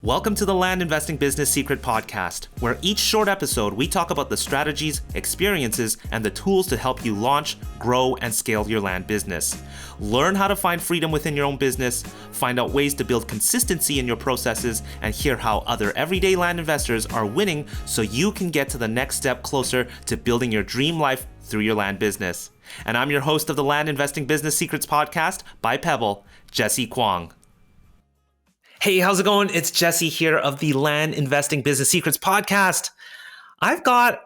Welcome to the Land Investing Business Secret Podcast, where each short episode we talk about the strategies, experiences, and the tools to help you launch, grow, and scale your land business. Learn how to find freedom within your own business, find out ways to build consistency in your processes, and hear how other everyday land investors are winning so you can get to the next step closer to building your dream life through your land business. And I'm your host of the Land Investing Business Secrets Podcast by Pebble, Jesse Kwong. Hey, how's it going? It's Jesse here of the Land Investing Business Secrets Podcast. I've got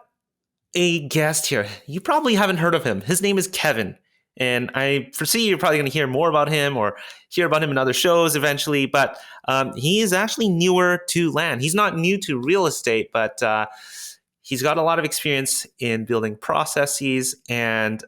a guest here. You probably haven't heard of him. His name is Kevin. And I foresee you're probably going to hear more about him or hear about him in other shows eventually. But he is actually newer to land. He's not new to real estate, but he's got a lot of experience in building processes and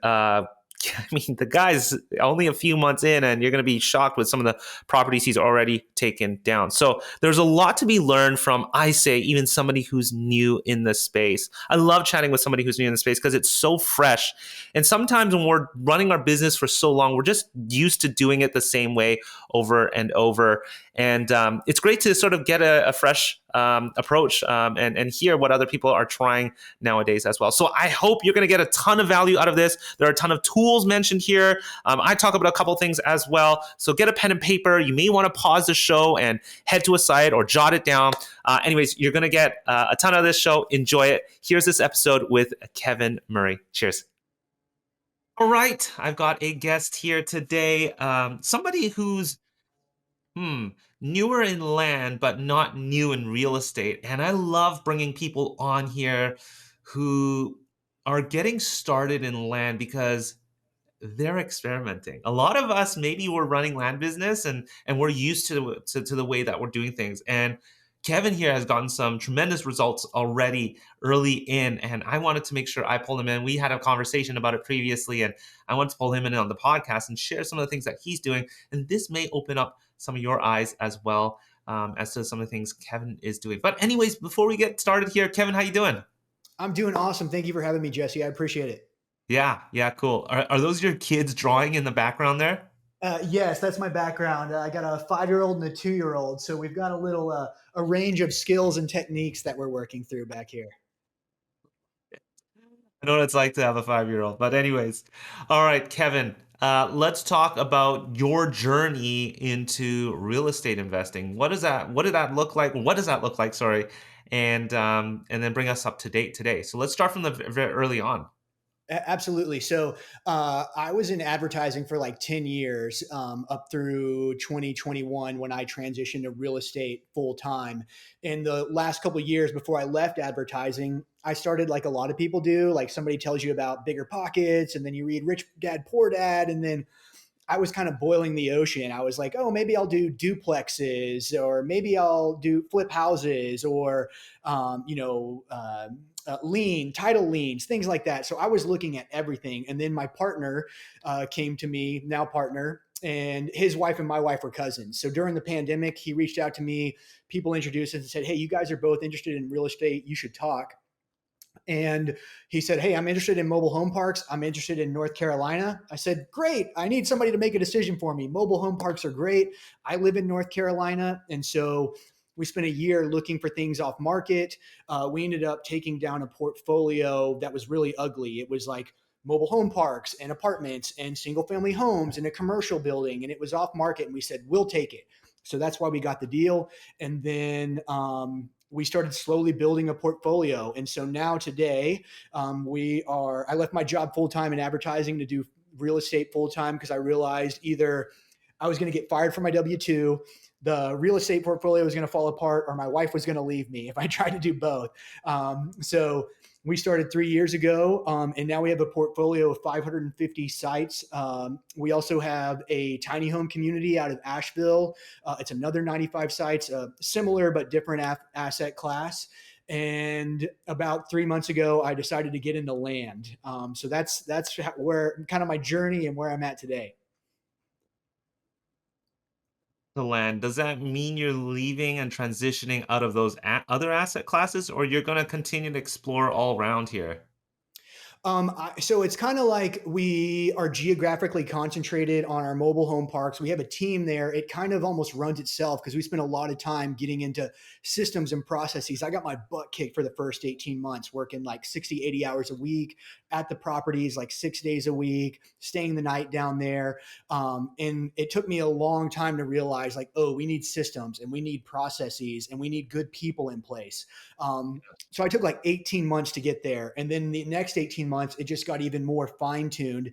I mean, the guy's only a few months in, and you're going to be shocked with some of the properties he's already taken down. So there's a lot to be learned from, I say, even somebody who's new in the space. I love chatting with somebody who's new in the space because it's so fresh. And sometimes when we're running our business for so long, we're just used to doing it the same way over and over. And it's great to sort of get a fresh approach and hear what other people are trying nowadays as well. So I hope you're going to get a ton of value out of this. There are a ton of tools mentioned here. I talk about a couple things as well. So get a pen and paper. You may want to pause the show and head to a site or jot it down. Anyways, you're going to get a ton of this show. Enjoy it. Here's this episode with Kevin Murray. Cheers. All right. I've got a guest here today. Somebody who's newer in land, but not new in real estate. And I love bringing people on here who are getting started in land because they're experimenting. A lot of us, maybe we're running land business and we're used to the way that we're doing things. And Kevin here has gotten some tremendous results already early in, and I wanted to make sure I pulled him in. We had a conversation about it previously, and I want to pull him in on the podcast and share some of the things that he's doing. And this may open up some of your eyes as well as to some of the things Kevin is doing. But anyways, before we get started here, Kevin, how you doing? I'm doing awesome. Thank you for having me, Jesse. I appreciate it. Yeah, cool. Are those your kids drawing in the background there? Yes, that's my background. I got a 5-year-old and a 2-year-old, so we've got a little a range of skills and techniques that we're working through back here. I know what it's like to have a 5-year-old. But anyways, all right, Kevin, let's talk about your journey into real estate investing. What did that look like? What does that look like? Sorry, and then bring us up to date today. So let's start from the very early on. Absolutely. So I was in advertising for like 10 years up through 2021 when I transitioned to real estate full time. In the last couple of years before I left advertising, I started like a lot of people do. Like somebody tells you about bigger pockets and then you read Rich Dad, Poor Dad. And then I was kind of boiling the ocean. I was like, oh, maybe I'll do duplexes or maybe I'll do flip houses or, title liens, things like that. So I was looking at everything. And then my partner came to me, now partner, and his wife and my wife were cousins. So during the pandemic, he reached out to me. People introduced us and said, hey, you guys are both interested in real estate. You should talk. And he said, hey, I'm interested in mobile home parks. I'm interested in North Carolina. I said, great. I need somebody to make a decision for me. Mobile home parks are great. I live in North Carolina. And so we spent a year looking for things off market. We ended up taking down a portfolio that was really ugly. It was like mobile home parks and apartments and single family homes and a commercial building. And it was off market. And we said, we'll take it. So that's why we got the deal. And then we started slowly building a portfolio. And so now today I left my job full-time in advertising to do real estate full-time because I realized either I was going to get fired from my W-2, the real estate portfolio was going to fall apart, or my wife was going to leave me if I tried to do both. So we started 3 years ago, and now we have a portfolio of 550 sites. We also have a tiny home community out of Asheville. It's another 95 sites, similar but different asset class. And about 3 months ago, I decided to get into land. So that's where kind of my journey and where I'm at today. The land, does that mean you're leaving and transitioning out of those other asset classes, or you're going to continue to explore all around here? So it's kind of like we are geographically concentrated on our mobile home parks. We have a team there. It kind of almost runs itself because we spend a lot of time getting into systems and processes. I got my butt kicked for the first 18 months, working like 60, 80 hours a week at the properties, like 6 days a week, staying the night down there. And it took me a long time to realize, like, oh, we need systems and we need processes and we need good people in place. So I took like 18 months to get there. And then the next 18 months, it just got even more fine tuned.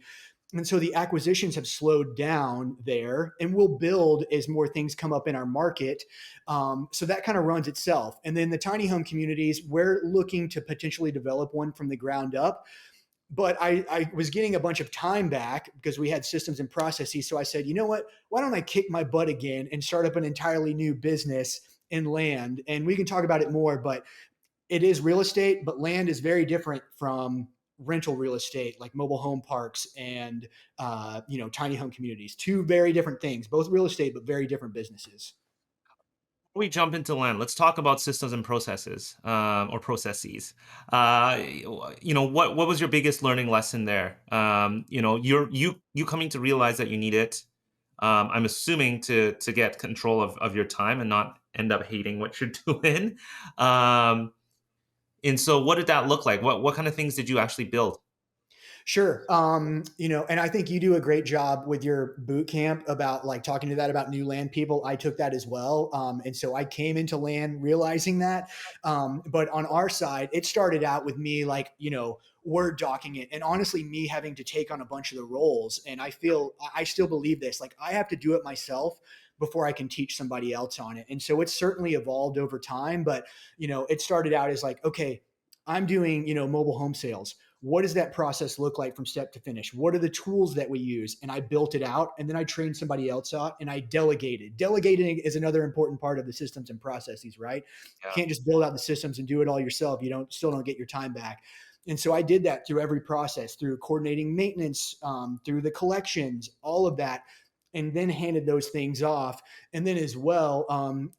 And so the acquisitions have slowed down there, and we'll build as more things come up in our market. So that kind of runs itself. And then the tiny home communities, we're looking to potentially develop one from the ground up. But I was getting a bunch of time back because we had systems and processes. So I said, you know what? Why don't I kick my butt again and start up an entirely new business in land? And we can talk about it more, but it is real estate, but land is very different from rental real estate, like mobile home parks and tiny home communities. Two very different things, both real estate, but very different businesses. Before we jump into land, let's talk about systems and processes, or processes. What was your biggest learning lesson there? You coming to realize that you need it. I'm assuming to get control of your time and not end up hating what you're doing. Um, and so, what did that look like? What kind of things did you actually build? Sure. And I think you do a great job with your boot camp about like talking to that about new land people. I took that as well. And so I came into land realizing that. But on our side, it started out with me like, Word docking it. And honestly, me having to take on a bunch of the roles. And I still believe this, like I have to do it myself before I can teach somebody else on it. And so it's certainly evolved over time. But, it started out as like, okay, I'm doing, mobile home sales. What does that process look like from step to finish? What are the tools that we use? And I built it out, and then I trained somebody else out, and I delegated. Delegating is another important part of the systems and processes, right? You Yeah. can't just build out the systems and do it all yourself. You don't get your time back. And so I did that through every process, through coordinating maintenance, through the collections, all of that, and then handed those things off. And then as well,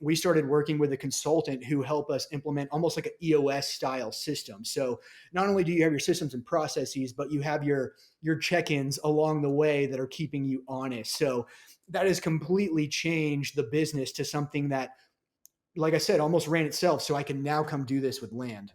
we started working with a consultant who helped us implement almost like an EOS style system. So not only do you have your systems and processes, but you have your check-ins along the way that are keeping you honest. So that has completely changed the business to something that, like I said, almost ran itself. So I can now come do this with land.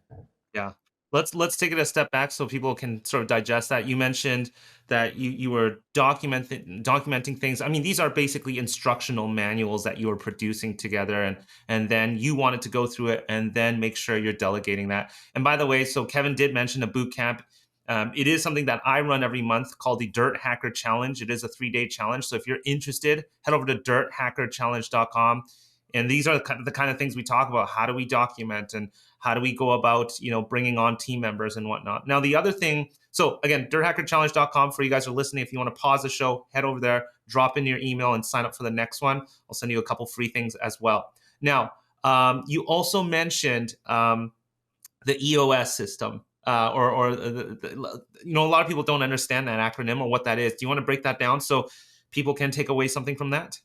Yeah. Let's take it a step back so people can sort of digest that. You mentioned that you were documenting things. I mean, these are basically instructional manuals that you were producing together, and then you wanted to go through it and then make sure you're delegating that. And by the way, so Kevin did mention a boot camp. It is something that I run every month called the Dirt Hacker Challenge. It is a 3-day challenge. So if you're interested, head over to dirthackerchallenge.com. And these are the kind of things we talk about. How do we document, and how do we go about, bringing on team members and whatnot? Now, the other thing, so again, dirthackerchallenge.com for you guys who are listening. If you want to pause the show, head over there, drop in your email, and sign up for the next one. I'll send you a couple free things as well. Now, you also mentioned the EOS system, a lot of people don't understand that acronym or what that is. Do you want to break that down so people can take away something from that?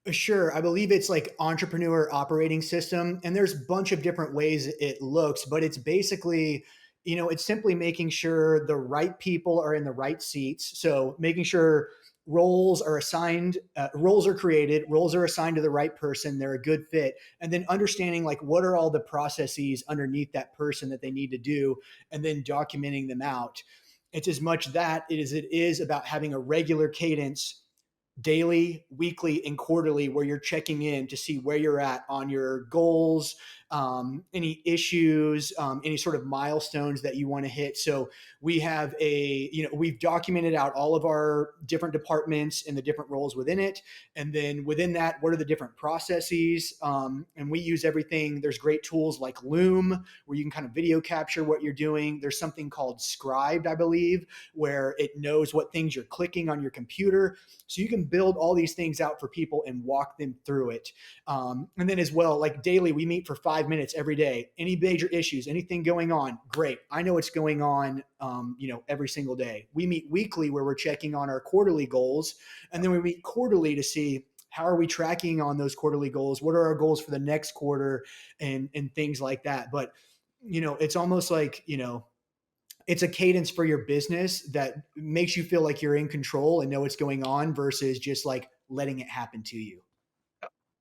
Sure. I believe it's like entrepreneur operating system. And there's a bunch of different ways it looks, but it's basically, it's simply making sure the right people are in the right seats. So making sure roles are assigned, roles are created, roles are assigned to the right person, they're a good fit. And then understanding like what are all the processes underneath that person that they need to do, and then documenting them out. It's as much that it is about having a regular cadence daily, weekly, and quarterly where you're checking in to see where you're at on your goals, any issues, any sort of milestones that you want to hit. So we have we've documented out all of our different departments and the different roles within it. And then within that, what are the different processes? And we use everything. There's great tools like Loom where you can kind of video capture what you're doing. There's something called Scribed, I believe, where it knows what things you're clicking on your computer. So you can build all these things out for people and walk them through it. And then as well, like daily, we meet for 5 minutes every day. Any major issues, anything going on, great. I know what's going on, every single day. We meet weekly where we're checking on our quarterly goals. And then we meet quarterly to see how are we tracking on those quarterly goals? What are our goals for the next quarter and things like that. But, it's almost like, it's a cadence for your business that makes you feel like you're in control and know what's going on versus just like letting it happen to you.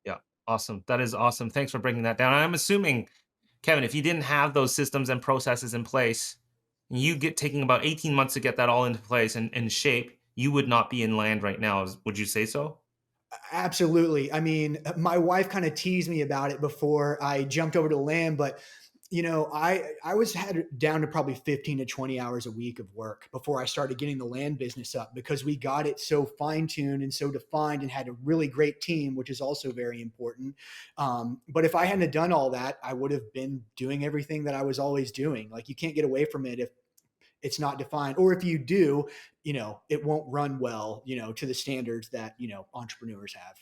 Yeah. Awesome. That is awesome. Thanks for breaking that down. I'm assuming, Kevin, if you didn't have those systems and processes in place, you get taking about 18 months to get that all into place and shape, you would not be in land right now. Would you say so? Absolutely. I mean, my wife kind of teased me about it before I jumped over to land, but I was had down to probably 15 to 20 hours a week of work before I started getting the land business up because we got it so fine-tuned and so defined and had a really great team, which is also very important. But if I hadn't have done all that, I would have been doing everything that I was always doing. Like you can't get away from it if it's not defined, or if you do, it won't run well, to the standards that, entrepreneurs have.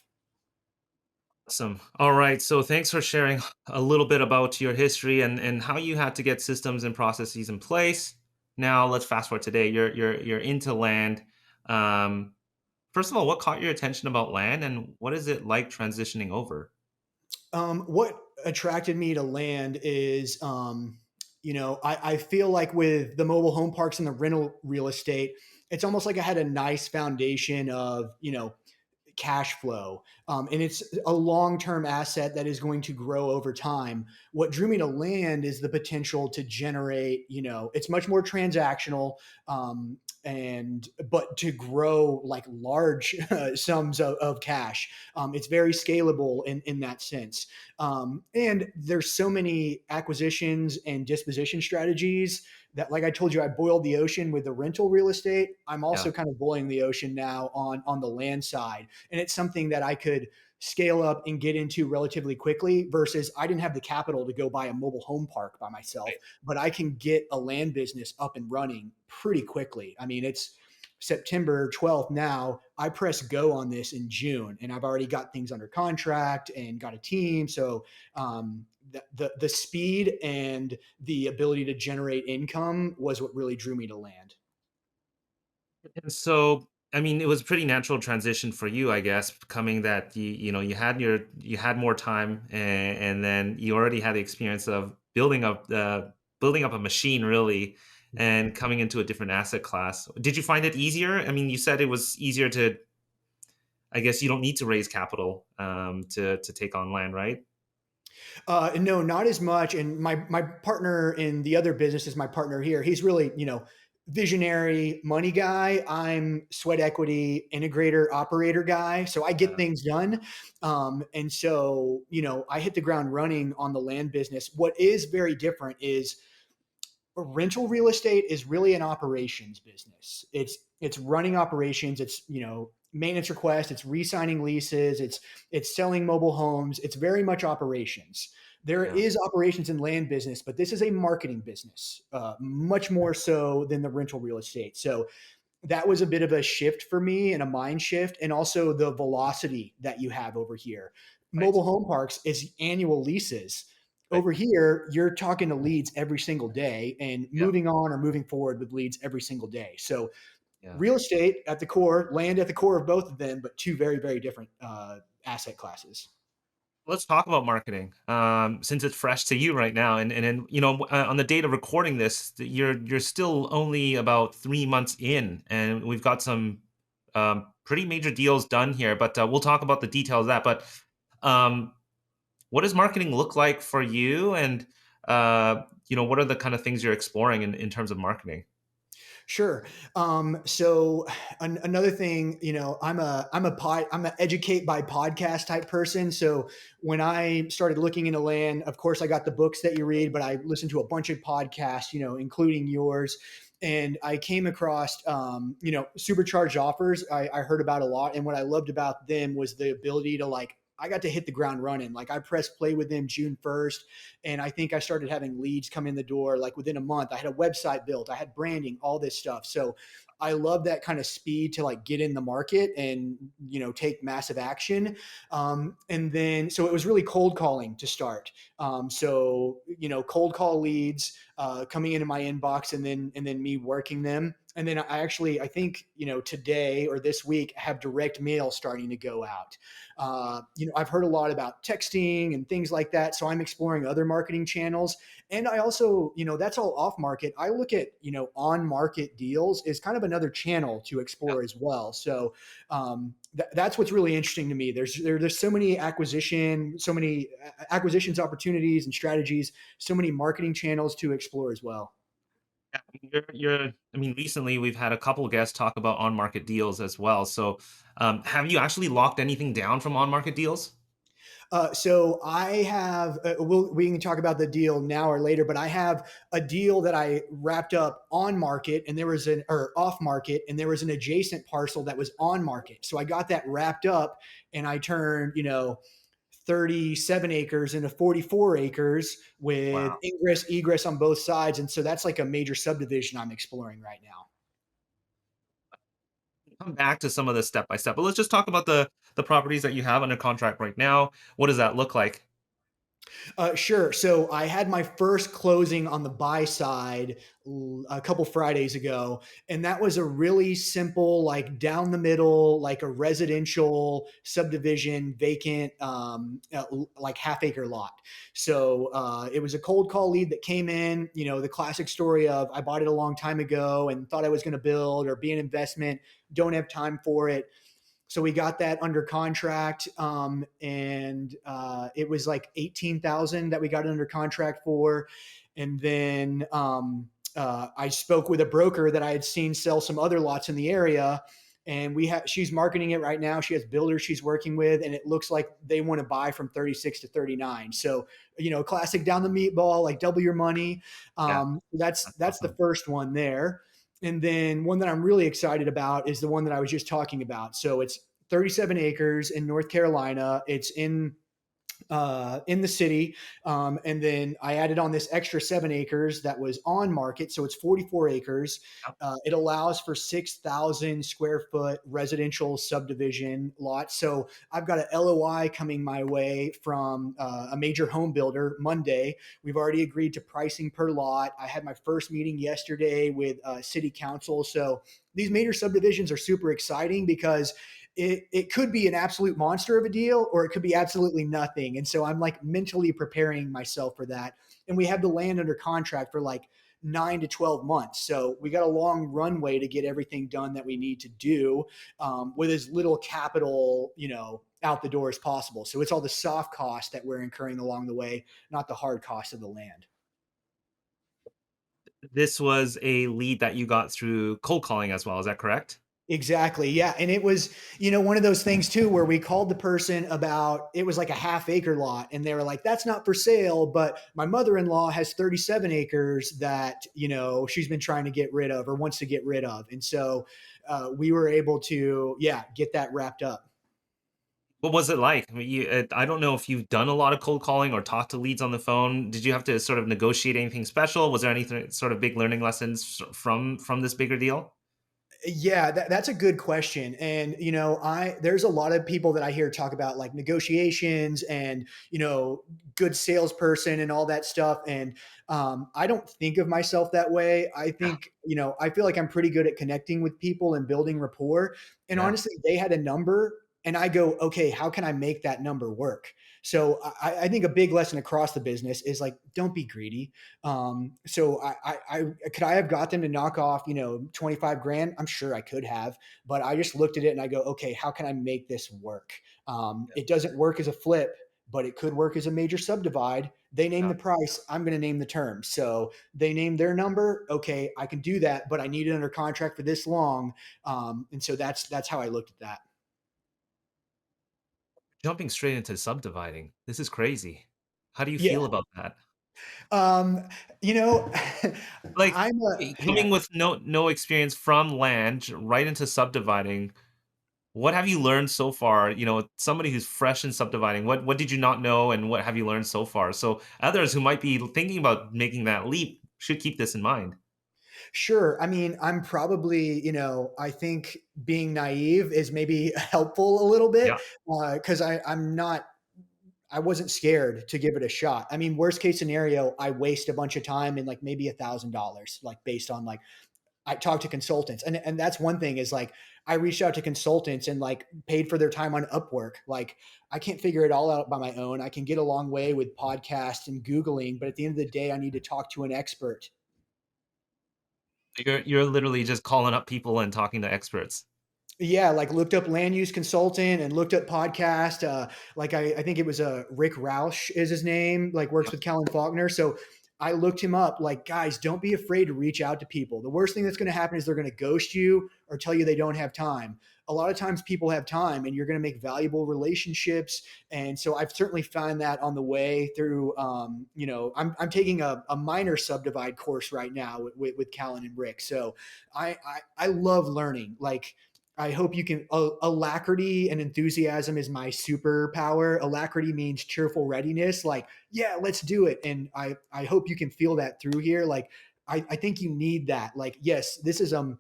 Awesome. All right. So thanks for sharing a little bit about your history and how you had to get systems and processes in place. Now let's fast forward today. You're into land. Um, First of all, what caught your attention about land, and what is it like transitioning over? What attracted me to land is, I feel like with the mobile home parks and the rental real estate, it's almost like I had a nice foundation of, cash flow. And it's a long term asset that is going to grow over time. What drew me to land is the potential to generate, it's much more transactional. But to grow like large sums of cash, it's very scalable in that sense. And there's so many acquisitions and disposition strategies that, like I told you, I boiled the ocean with the rental real estate. I'm Yeah. also kind of boiling the ocean now on the land side, and it's something that I could scale up and get into relatively quickly versus I didn't have the capital to go buy a mobile home park by myself, Right. but I can get a land business up and running pretty quickly. I mean, it's September 12th now. I press go on this in June, and I've already got things under contract and got a team. So the speed and the ability to generate income was what really drew me to land. And so, I mean, it was a pretty natural transition for you, I guess, coming that you had more time, and then you already had the experience of building up a machine, really, and coming into a different asset class. Did you find it easier? I mean, you said it was easier to. I guess you don't need to raise capital to take on land, right? No, not as much. And my partner in the other business is my partner here. He's really, visionary money guy. I'm sweat equity integrator operator guy. So I get Yeah, things done. And so, I hit the ground running on the land business. What is very different is rental real estate is really an operations business. It's running operations. It's maintenance requests. It's re-signing leases. It's selling mobile homes. It's very much operations. There yeah, is operations in land business, but this is a marketing business, much more so than the rental real estate. So that was a bit of a shift for me and a mind shift, and also the velocity that you have over here. right, Mobile home parks is annual leases. right, Over here, you're talking to leads every single day and yeah, moving on or moving forward with leads every single day. So, yeah. real estate at the core, land at the core of both of them, but two very, very different asset classes. Let's talk about marketing, since it's fresh to you right now, and then on the date of recording this, you're still only about 3 months in, and we've got some pretty major deals done here. But we'll talk about the details of that. But um, what does marketing look like for you, and what are the kind of things you're exploring in terms of marketing? Sure. So another thing, I'm a educate by podcast type person. So when I started looking into land, of course I got the books that you read, but I listened to a bunch of podcasts, including yours. And I came across, supercharged offers. I heard about a lot, and what I loved about them was the ability to like. I got to hit the ground running. Like I pressed play with them June 1st, and I think I started having leads come in the door like within a month. I had a website built, I had branding, all this stuff. So I love that kind of speed to like get in the market and take massive action. And then so it was really cold calling to start. So cold call leads coming into my inbox, and then me working them. And then I think, today or this week, I have direct mail starting to go out. I've heard a lot about texting and things like that. So I'm exploring other marketing channels. And I also, that's all off market. I look at, on market deals is kind of another channel to explore as well. So that's what's really interesting to me. There's so many acquisitions opportunities and strategies, so many marketing channels to explore as well. Yeah, I mean, recently we've had a couple guests talk about on-market deals as well. So, have you actually locked anything down from on-market deals? So I have, we can talk about the deal now or later, but I have a deal that I wrapped up on market and or off market, and there was an adjacent parcel that was on market. So I got that wrapped up and I turned, 37 acres into 44 acres with Wow. ingress, egress on both sides. And so that's like a major subdivision I'm exploring right now. Come back to some of this step by step, but let's just talk about the properties that you have under contract right now. What does that look like? Sure. So I had my first closing on the buy side a couple Fridays ago, and that was a really simple, like down the middle, like a residential subdivision, vacant, like half-acre lot. So it was a cold call lead that came in. The classic story of I bought it a long time ago and thought I was going to build or be an investment, don't have time for it. So we got that under contract, and it was like 18,000 that we got it under contract for. And then I spoke with a broker that I had seen sell some other lots in the area, and she's marketing it right now. She has builders she's working with, and it looks like they want to buy from 36 to 39. So classic down the meatball, like double your money. Yeah, That's that's that's the awesome. first one there. And then one that I'm really excited about is the one that I was just talking about. So it's 37 acres in North Carolina. It's in the city. And then I added on this extra 7 acres that was on market. So it's 44 acres. Yep. It allows for 6,000 square foot residential subdivision lot. So I've got an LOI coming my way from a major home builder Monday. We've already agreed to pricing per lot. I had my first meeting yesterday with city council. So these major subdivisions are super exciting because it could be an absolute monster of a deal or it could be absolutely nothing. And so I'm like mentally preparing myself for that. And we have the land under contract for like 9 to 12 months. So we got a long runway to get everything done that we need to do with as little capital, out the door as possible. So it's all the soft costs that we're incurring along the way, not the hard cost of the land. This was a lead that you got through cold calling as well. Is that correct? Exactly. Yeah. And it was, one of those things too, where we called the person about, it was like a half-acre lot. And they were like, that's not for sale. But my mother-in-law has 37 acres that, she's been trying to get rid of or wants to get rid of. And so we were able to, yeah, get that wrapped up. What was it like? I mean, I don't know if you've done a lot of cold calling or talked to leads on the phone. Did you have to sort of negotiate anything special? Was there anything sort of big learning lessons from this bigger deal? Yeah, that's a good question. And there's a lot of people that I hear talk about like negotiations and good salesperson and all that stuff. And I don't think of myself that way. I Yeah, think I feel like I'm pretty good at connecting with people and building rapport. And yeah. honestly, they had a number, and I go, okay, how can I make that number work? So I think a big lesson across the business is like, don't be greedy. So could I have got them to knock off, 25 grand? I'm sure I could have, but I just looked at it and I go, okay, how can I make this work? It doesn't work as a flip, but it could work as a major subdivide. They name Yeah. the price, I'm going to name the term. So they name their number. Okay, I can do that, but I need it under contract for this long. And so that's how I looked at that. Jumping straight into subdividing. This is crazy. How do you Yeah. feel about that? Um, you know, Like, I'm a coming yeah. with no experience from land right into subdividing, what have you learned so far? Somebody who's fresh in subdividing, what did you not know, and what have you learned so far? So others who might be thinking about making that leap should keep this in mind. Sure. I mean, I'm probably, I think being naive is maybe helpful a little bit Yeah, because I wasn't scared to give it a shot. I mean, worst case scenario, I waste a bunch of time and like maybe $1,000, like based on like I talked to consultants, and that's one thing is like I reached out to consultants and like paid for their time on Upwork. Like I can't figure it all out by my own. I can get a long way with podcasts and Googling, but at the end of the day, I need to talk to an expert. You're literally just calling up people and talking to experts. Yeah, like looked up land use consultant and looked up podcast. Like I think it was Rick Roush is his name. Like works Yep. with Kellen Faulkner. So I looked him up. Like guys, don't be afraid to reach out to people. The worst thing that's going to happen is they're going to ghost you or tell you they don't have time. A lot of times people have time, and you're going to make valuable relationships. And so I've certainly found that on the way through. I'm taking a minor subdivide course right now with Callan and Rick. So I love learning. Like I hope you can. Alacrity and enthusiasm is my superpower. Alacrity means cheerful readiness. Like, yeah, let's do it. And I hope you can feel that through here. Like, I think you need that. Like, yes, this is a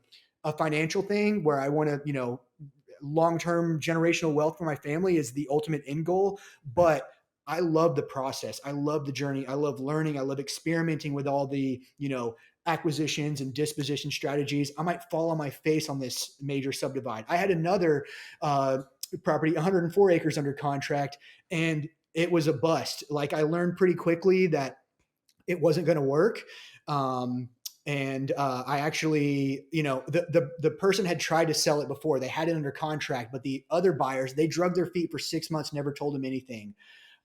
financial thing where I want to, long-term generational wealth for my family is the ultimate end goal. But I love the process. I love the journey. I love learning. I love experimenting with all the, acquisitions and disposition strategies. I might fall on my face on this major subdivide. I had another property, 104 acres under contract, and it was a bust. Like I learned pretty quickly that it wasn't going to work. And I actually, the person had tried to sell it before. They had it under contract, but the other buyers, they drug their feet for 6 months, never told them anything.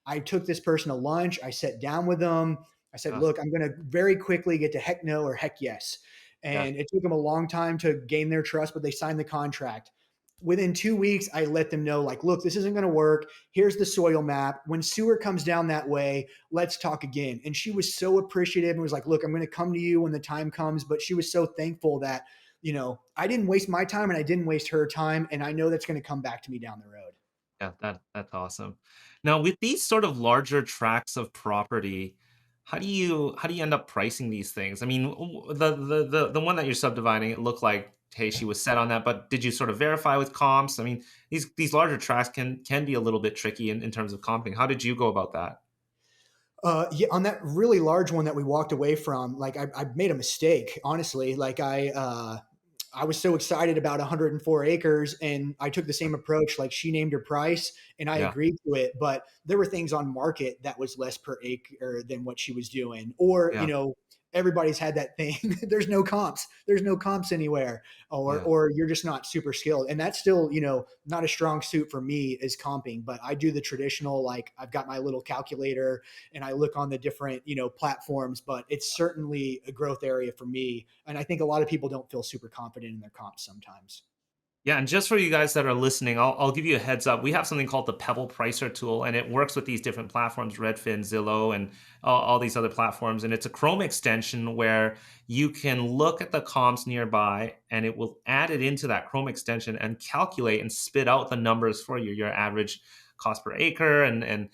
I took this person to lunch. I sat down with them. I said, Yeah. look, I'm going to very quickly get to heck no or heck yes. Yeah. And it took them a long time to gain their trust, but they signed the contract. Within 2 weeks, I let them know, like, look, this isn't going to work. Here's the soil map. When sewer comes down that way, let's talk again. And she was so appreciative and was like, look, I'm going to come to you when the time comes. But she was so thankful that, I didn't waste my time and I didn't waste her time. And I know that's going to come back to me down the road. Yeah, that's awesome. Now, with these sort of larger tracts of property, how do you end up pricing these things? I mean, the one that you're subdividing, it looked like, hey, she was set on that, but did you sort of verify with comps? I mean, these larger tracts can be a little bit tricky in terms of comping. How did you go about that? Yeah, on that really large one that we walked away from, like I made a mistake, honestly. Like I was so excited about 104 acres, and I took the same approach. Like she named her price, and I Yeah, agreed to it, but there were things on market that was less per acre than what she was doing, or yeah, everybody's had that thing. There's no comps. There's no comps anywhere, or yeah. or you're just not super skilled, and that's still not a strong suit for me is comping. But I do the traditional, like I've got my little calculator and I look on the different, platforms, but it's certainly a growth area for me. And I think a lot of people don't feel super confident in their comps sometimes. Yeah, and just for you guys that are listening, I'll give you a heads up. We have something called the Pebble Pricer tool, and it works with these different platforms, Redfin, Zillow, and all these other platforms. And it's a Chrome extension where you can look at the comps nearby, and it will add it into that Chrome extension and calculate and spit out the numbers for you, your average cost per acre and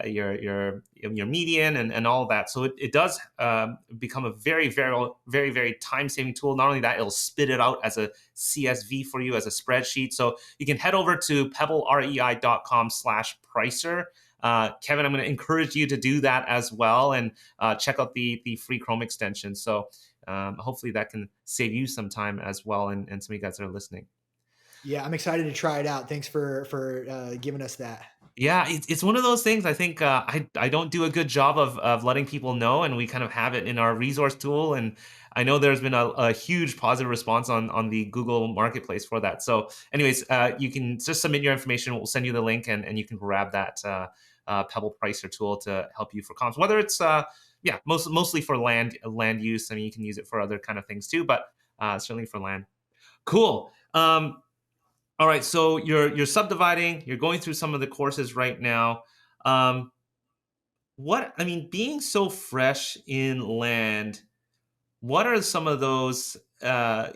your median and all of that. So it does become a very, very, very, very time saving tool. Not only that, it'll spit it out as a CSV for you as a spreadsheet. So you can head over to pebblerei.com/pricer. Kevin, I'm going to encourage you to do that as well and check out the free Chrome extension. So hopefully that can save you some time as well, and some of you guys that are listening. Yeah, I'm excited to try it out. Thanks for giving us that. Yeah, it's one of those things. I think I don't do a good job of letting people know, and we kind of have it in our resource tool. And I know there's been a huge positive response on the Google Marketplace for that. So, anyways, you can just submit your information. We'll send you the link, and you can grab that Pebble Pricer tool to help you for comps. Whether it's mostly for land use. I mean, you can use it for other kind of things too, but certainly for land. Cool. All right, so you're subdividing. You're going through some of the courses right now. Um, being so fresh in land, what are some of those?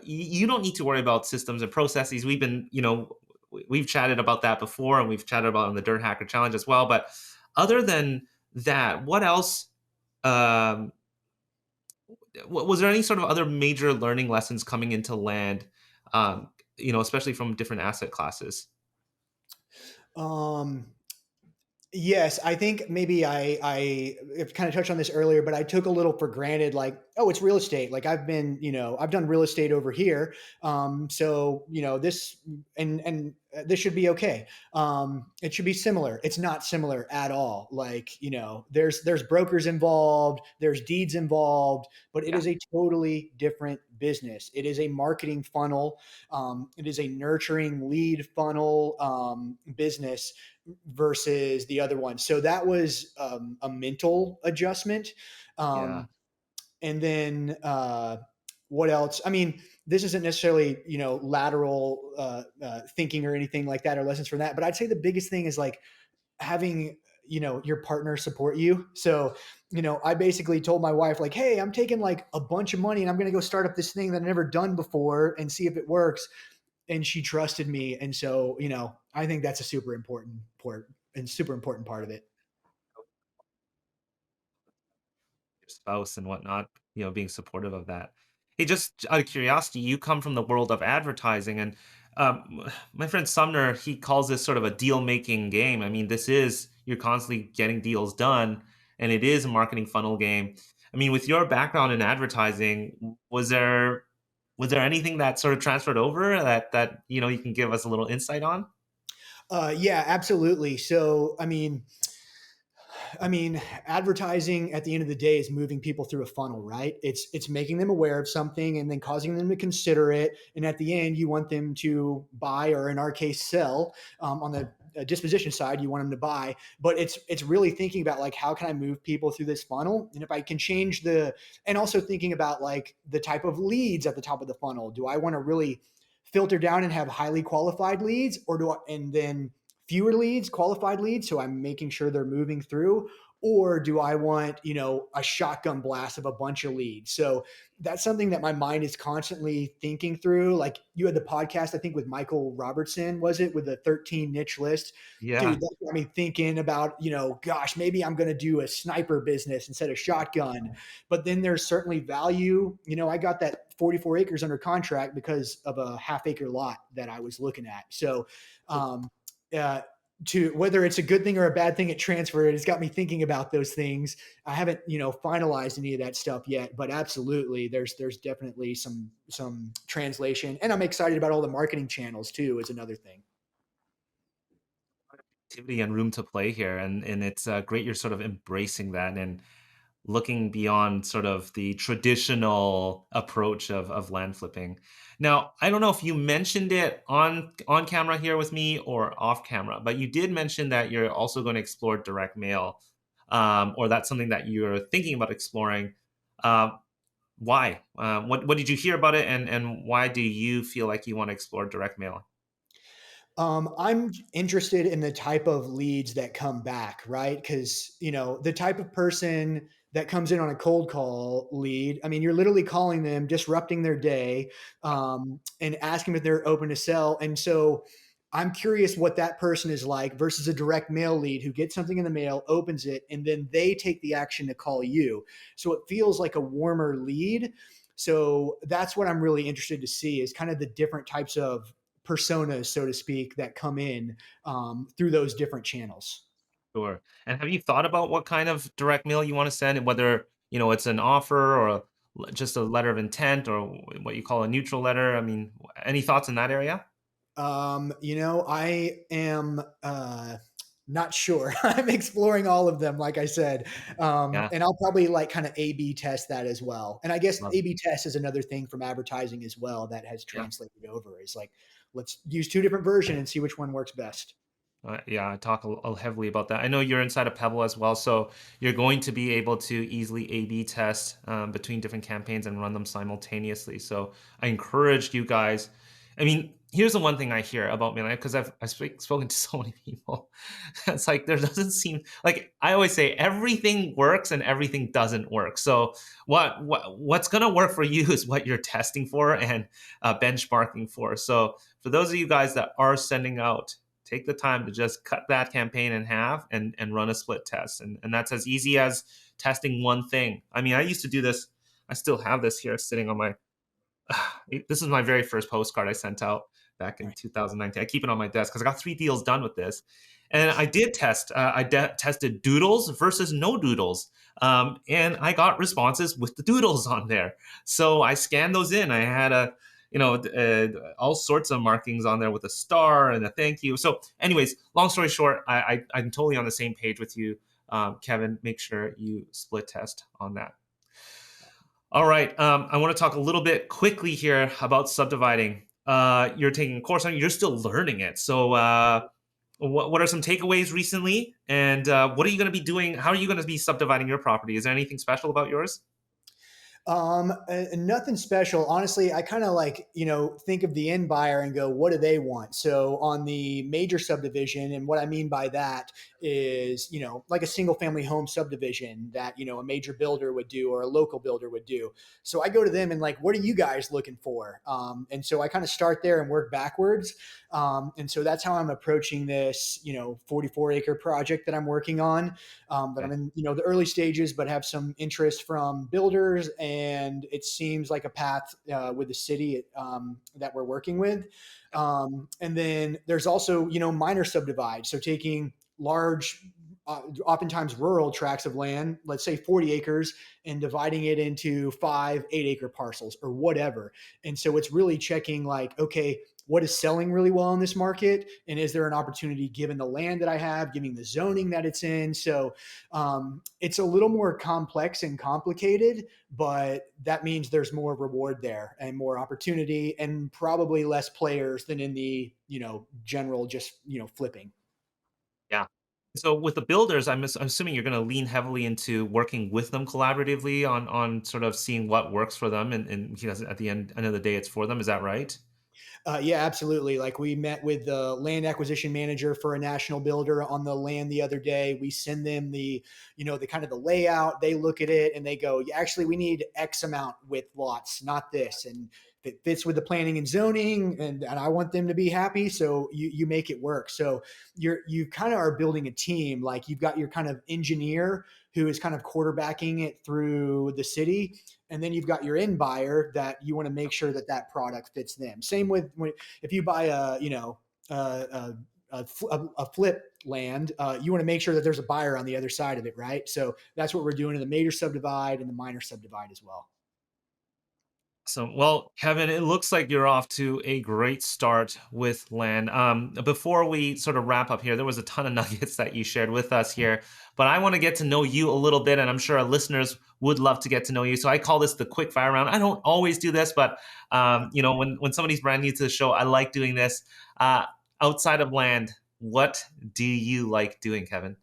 You don't need to worry about systems and processes. We've chatted about that before, and we've chatted about it on the Dirt Hacker Challenge as well. But other than that, what else? Um, was there any sort of other major learning lessons coming into land? Especially from different asset classes. Um, Yes, I think maybe I have kind of touched on this earlier, but I took a little for granted, like, oh, it's real estate. Like I've been, I've done real estate over here, so this and this should be okay. It should be similar. It's not similar at all. Like there's brokers involved, there's deeds involved, but it Yeah. is a totally different business. It is a marketing funnel. It is a nurturing lead funnel business versus the other one. So that was a mental adjustment. Yeah. Um, and then what else? I mean, this isn't necessarily lateral thinking or anything like that or lessons from that. But I'd say the biggest thing is like having your partner support you. So I basically told my wife like, hey, I'm taking like a bunch of money and I'm going to go start up this thing that I've never done before and see if it works, and she trusted me. And so, I think that's a super important part of it. Your spouse and whatnot, being supportive of that. Hey, just out of curiosity, you come from the world of advertising, and my friend Sumner, he calls this sort of a deal making game. I mean, this is you're constantly getting deals done, and it is a marketing funnel game. I mean, with your background in advertising, was there anything that sort of transferred over that you can give us a little insight on? Yeah, absolutely. So, I mean, advertising at the end of the day is moving people through a funnel, right? It's making them aware of something and then causing them to consider it. And at the end, you want them to buy, or in our case, sell. On the disposition side, you want them to buy. But it's really thinking about like how can I move people through this funnel, and if I can change and also thinking about like the type of leads at the top of the funnel. Do I want to really filter down and have highly qualified leads, or do I and then fewer leads, qualified leads, so I'm making sure they're moving through? Or do I want, a shotgun blast of a bunch of leads? So that's something that my mind is constantly thinking through. Like you had the podcast, I think with Michael Robertson, was it, with the 13 niche list? Yeah, Dude, that got me thinking about, gosh, maybe I'm going to do a sniper business instead of shotgun. But then there's certainly value. I got that 44 acres under contract because of a half acre lot that I was looking at. So, uh, to whether it's a good thing or a bad thing, it transferred. It's got me thinking about those things. I haven't, finalized any of that stuff yet, but absolutely, there's definitely some translation, and I'm excited about all the marketing channels too. Is another thing. activity and room to play here, and it's great you're sort of embracing that and looking beyond sort of the traditional approach of land flipping. Now, I don't know if you mentioned it on camera here with me or off camera, but you did mention that you're also going to explore direct mail, or that's something that you're thinking about exploring. Uh, why? What did you hear about it, and why do you feel like you want to explore direct mail? I'm interested in the type of leads that come back, right? Because, the type of person that comes in on a cold call lead, I mean, you're literally calling them, disrupting their day, and asking if they're open to sell. And so I'm curious what that person is like versus a direct mail lead who gets something in the mail, opens it, and then they take the action to call you. So it feels like a warmer lead. So that's what I'm really interested to see, is kind of the different types of personas, so to speak, that come in through those different channels. Sure. And have you thought about what kind of direct mail you want to send, and whether, it's an offer or just a letter of intent, or what you call a neutral letter? I mean, any thoughts in that area? I am not sure. I'm exploring all of them, like I said. Yeah. And I'll probably like kind of A B test that as well. And I guess Love A B test is another thing from advertising as well that has Yeah. translated over, is like, let's use two different versions and see which one works best. Yeah, I talk heavily about that. I know you're inside of Pebble as well, so you're going to be able to easily A/B test between different campaigns and run them simultaneously. So I encourage you guys. I mean, here's the one thing I hear about Milan, because I've spoken to so many people. It's like there doesn't seem like, I always say everything works and everything doesn't work. So what's going to work for you is what you're testing for and benchmarking for. So for those of you guys that are sending out, take the time to just cut that campaign in half and run a split test. And that's as easy as testing one thing. I mean, I used to do this. I still have this here sitting on my, this is my very first postcard I sent out back in 2019. I keep it on my desk because I got 3 deals done with this. And I did test. Tested doodles versus no doodles, and I got responses with the doodles on there. So I scanned those in. I had all sorts of markings on there with a star and a thank you. So, anyways, long story short, I'm totally on the same page with you, Kevin. Make sure you split test on that. All right. I want to talk a little bit quickly here about subdividing. You're taking a course on. You're still learning it. So, what are some takeaways recently? And what are you going to be doing? How are you going to be subdividing your property? Is there anything special about yours? Nothing special. Honestly, I kind of like, think of the end buyer and go, what do they want? So on the major subdivision, and what I mean by that is, like a single family home subdivision that, a major builder would do or a local builder would do. So I go to them and like, what are you guys looking for? And so I kind of start there and work backwards. And so that's how I'm approaching this, 44-acre project that I'm working on, that Okay. I'm in, the early stages, but have some interest from builders, and it seems like a path with the city that we're working with. And then there's also, minor subdivides. So taking large, oftentimes rural tracts of land, let's say 40 acres, and dividing it into 5 8 acre parcels or whatever. And so it's really checking like, okay, what is selling really well in this market, and is there an opportunity given the land that I have, given the zoning that it's in? So it's a little more complex and complicated, but that means there's more reward there and more opportunity and probably less players than in the general just flipping. Yeah. So with the builders, I'm assuming you're going to lean heavily into working with them collaboratively on sort of seeing what works for them, and because at the end of the day, it's for them. Is that right? Yeah, absolutely. Like we met with the land acquisition manager for a national builder on the land the other day. We send them the kind of the layout. They look at it and they go, "Yeah, actually, we need X amount with lots, not this." And if it fits with the planning and zoning, and I want them to be happy, so you make it work. So you kind of are building a team. Like you've got your kind of engineer who is kind of quarterbacking it through the city, and then you've got your end buyer that you want to make sure that that product fits them. Same with if you buy a flip land, you want to make sure that there's a buyer on the other side of it, right? So that's what we're doing in the major subdivide and the minor subdivide as well. So, well, Kevin, it looks like you're off to a great start with land. Before we sort of wrap up here, there was a ton of nuggets that you shared with us here, but I want to get to know you a little bit, and I'm sure our listeners would love to get to know you. So I call this the quick fire round. I don't always do this, but Yeah. when somebody's brand new to the show, I like doing this. Uh, Outside of land, what do you like doing, Kevin?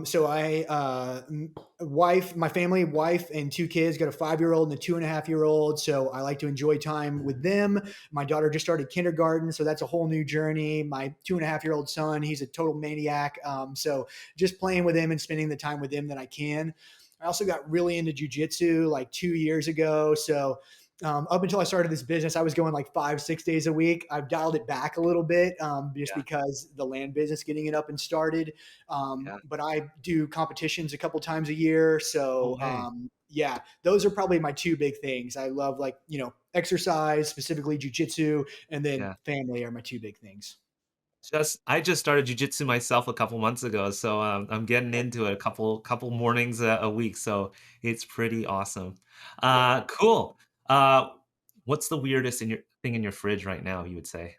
So my family, wife, and 2 kids. Got a 5-year-old and a 2.5-year-old. So I like to enjoy time with them. My daughter just started kindergarten, so that's a whole new journey. My 2.5-year-old son, he's a total maniac. So just playing with him and spending the time with him that I can. I also got really into jujitsu like 2 years ago. So up until I started this business, I was going like 5 6 days a week. I've dialed it back a little bit, just Yeah, because the land business getting it up and started. yeah. But I do competitions a couple times a year. Oh, So hey, yeah, those are probably my two big things. I love like, exercise, specifically jujitsu, and then yeah. family are my two big things. I just started jujitsu myself a couple months ago, so I'm getting into it a couple mornings a week. So it's pretty awesome. Yeah. Cool. Uh, what's the weirdest thing in your fridge right now? You would say.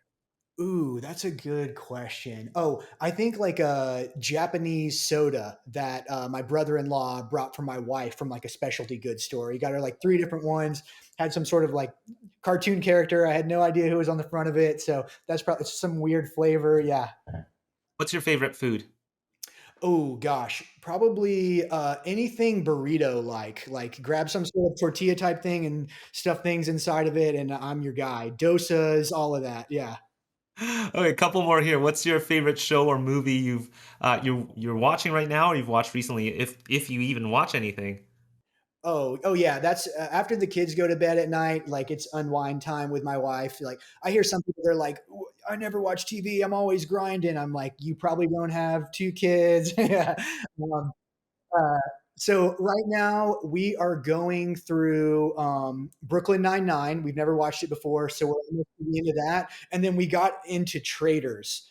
Ooh, that's a good question. Oh, I think like a Japanese soda that my brother-in-law brought for my wife from like a specialty goods store. He got her like three different ones, had some sort of like cartoon character. I had no idea who was on the front of it. So that's probably some weird flavor. Yeah. What's your favorite food? Oh gosh, probably anything burrito like grab some sort of tortilla type thing and stuff things inside of it, and I'm your guy. Dosas, all of that. Yeah. Okay, a couple more here. What's your favorite show or movie you're watching right now, or you've watched recently, if you even watch anything? Oh yeah. That's after the kids go to bed at night. Like it's unwind time with my wife. Like I hear some people they're like, I never watch TV. I'm always grinding. I'm like, you probably don't have 2 kids. Yeah. Um, Uh, so right now we are going through Brooklyn Nine-Nine. We've never watched it before, so we're almost to the end of that. And then we got into Traders.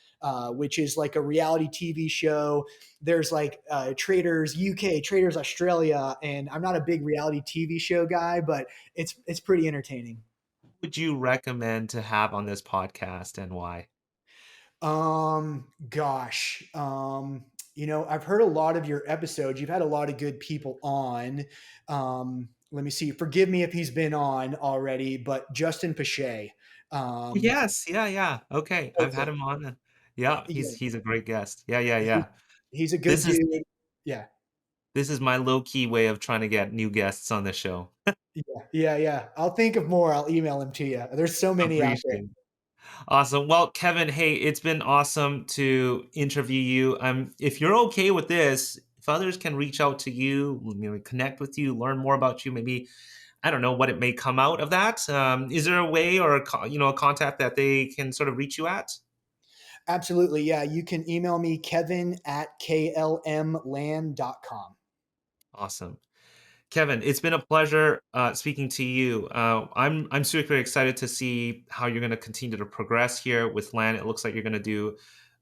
which is like a reality TV show. There's like Traders UK, Traders Australia, and I'm not a big reality TV show guy, but it's pretty entertaining. Would you recommend to have on this podcast and why? Gosh, I've heard a lot of your episodes. You've had a lot of good people on. Let me see. Forgive me if he's been on already, but Justin Pache. Um, Yes, yeah, yeah. Okay, I've had okay. him on. Yeah, Yeah, he's a great guest. Yeah, yeah, he, yeah. he's a good This is dude. Yeah. this is my low key way of trying to get new guests on the show. Yeah. Yeah. Yeah. I'll think of more. I'll email him to you. There's so many out there. Appreciate it. Awesome. Well, Kevin, hey, it's been awesome to interview you. If you're okay with this, if others can reach out to you, connect with you, learn more about you, maybe I don't know what it may come out of that. Is there a way or a contact that they can sort of reach you at? Absolutely. Yeah. You can email me, kevin@klmland.com. Awesome. Kevin, it's been a pleasure speaking to you. I'm super excited to see how you're going to continue to progress here with land. It looks like you're going to do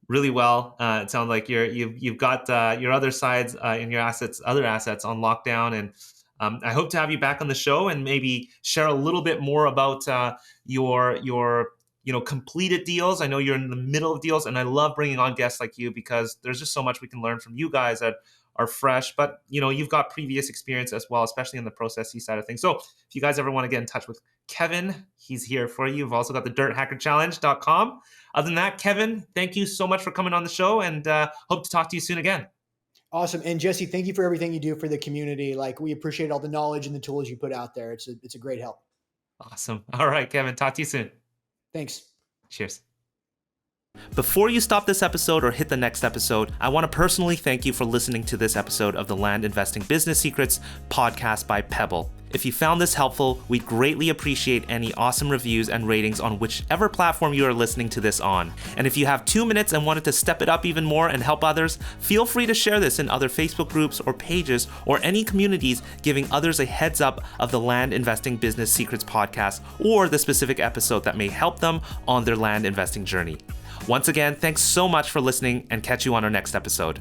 really well. It sounds like you've got your other sides in your other assets on lockdown, and I hope to have you back on the show and maybe share a little bit more about your completed deals. I know you're in the middle of deals, and I love bringing on guests like you because there's just so much we can learn from you guys that are fresh, but you've got previous experience as well, especially in the processy side of things. So if you guys ever want to get in touch with Kevin, he's here for you. You've also got the dirthackerchallenge.com. Other than that, Kevin, thank you so much for coming on the show, and hope to talk to you soon again. Awesome. And Jesse, thank you for everything you do for the community. Like, we appreciate all the knowledge and the tools you put out there. It's a great help. Awesome. All right, Kevin, talk to you soon. Thanks. Cheers. Before you stop this episode or hit the next episode, I want to personally thank you for listening to this episode of the Land Investing Business Secrets podcast by Pebble. If you found this helpful, we greatly appreciate any awesome reviews and ratings on whichever platform you are listening to this on. And if you have 2 minutes and wanted to step it up even more and help others, feel free to share this in other Facebook groups or pages or any communities, giving others a heads up of the Land Investing Business Secrets podcast or the specific episode that may help them on their land investing journey. Once again, thanks so much for listening, and catch you on our next episode.